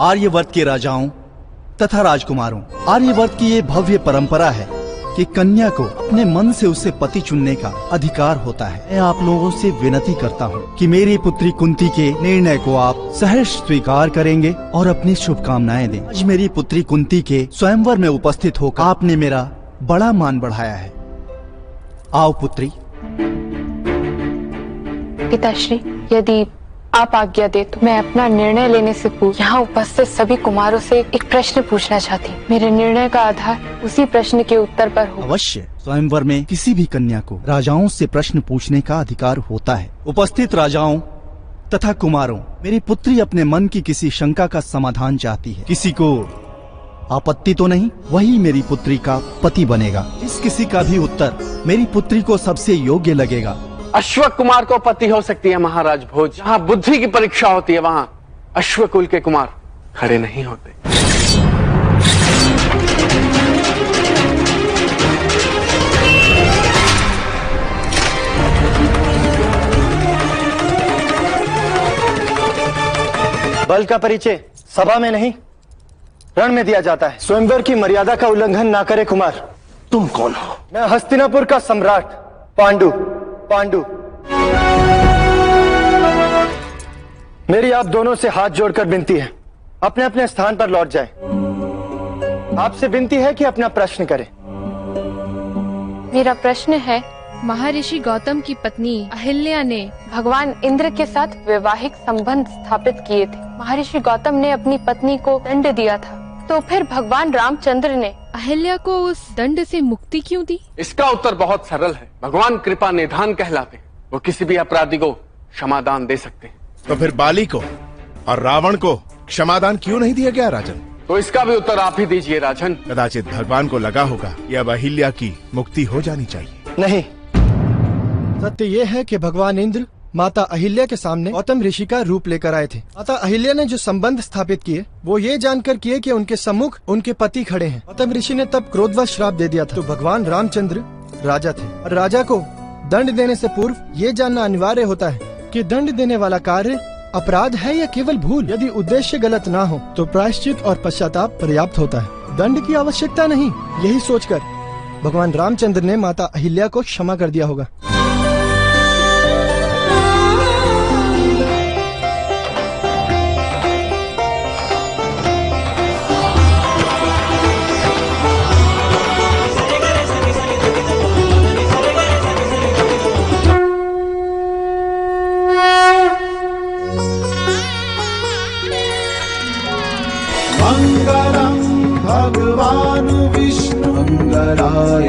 आर्यवर्त के राजाओं तथा राजकुमारों, आर्यवर्त की ये भव्य परंपरा है कि कन्या को अपने मन से उसे पति चुनने का अधिकार होता है। मैं आप लोगों से विनती करता हूँ कि मेरी पुत्री कुंती के निर्णय को आप सहर्ष स्वीकार करेंगे और अपनी शुभकामनाएं दें। आज मेरी पुत्री कुंती के स्वयंवर में उपस्थित होकर आपने मेरा बड़ा मान बढ़ाया है। आओ पुत्री। पिताश्री, यदि आप आज्ञा दे तो मैं अपना निर्णय लेने से पूर्व यहाँ उपस्थित सभी कुमारों से एक प्रश्न पूछना चाहती हूँ। मेरे निर्णय का आधार उसी प्रश्न के उत्तर पर हो। अवश्य। स्वयंवर में किसी भी कन्या को राजाओं से प्रश्न पूछने का अधिकार होता है। उपस्थित राजाओं तथा कुमारों, मेरी पुत्री अपने मन की किसी शंका का समाधान चाहती है। किसी को आपत्ति तो नहीं? वही मेरी पुत्री का पति बनेगा। इस किसी का भी उत्तर मेरी पुत्री को सबसे योग्य लगेगा। अश्वक कुमार को पति हो सकती है महाराज भोज। जहाँ बुद्धि की परीक्षा होती है वहाँ अश्वकुल के कुमार खड़े नहीं होते। बल का परिचय सभा में नहीं, रण में दिया जाता है। स्वयंवर की मर्यादा का उल्लंघन ना करे कुमार। तुम कौन हो? मैं हस्तिनापुर का सम्राट पांडु। मेरी आप दोनों से हाथ जोड़कर विनती है, अपने अपने स्थान पर लौट जाएं। आपसे विनती है कि अपना प्रश्न करें। मेरा प्रश्न है, महर्षि गौतम की पत्नी अहिल्या ने भगवान इंद्र के साथ वैवाहिक संबंध स्थापित किए थे। महर्षि गौतम ने अपनी पत्नी को दंड दिया था, तो फिर भगवान रामचंद्र ने अहिल्या को उस दंड से मुक्ति क्यों दी? इसका उत्तर बहुत सरल है। भगवान कृपा निधान कहलाते हैं। वो किसी भी अपराधी को क्षमादान दे सकते हैं। तो फिर बाली को और रावण को क्षमादान क्यों नहीं दिया गया राजन? तो इसका भी उत्तर आप ही दीजिए राजन। कदाचित भगवान को लगा होगा कि अब अहिल्या की मुक्ति हो जानी चाहिए। नहीं, सत्य ये है कि भगवान इंद्र माता अहिल्या के सामने गौतम ऋषि का रूप लेकर आए थे। माता अहिल्या ने जो संबंध स्थापित किए वो ये जानकर किए कि उनके सम्मुख उनके पति खड़े हैं। गौतम ऋषि ने तब क्रोधवश श्राप दे दिया था। तो भगवान रामचंद्र राजा थे और राजा को दंड देने से पूर्व ये जानना अनिवार्य होता है कि दंड देने वाला कार्य अपराध है या केवल भूल। यदि उद्देश्य गलत ना हो तो प्रायश्चित और पश्चाताप पर्याप्त होता है, दंड की आवश्यकता नहीं। यही सोचकर भगवान रामचंद्र ने माता अहिल्या को क्षमा कर दिया होगा। मंगलम भगवान विष्णु मंगलाय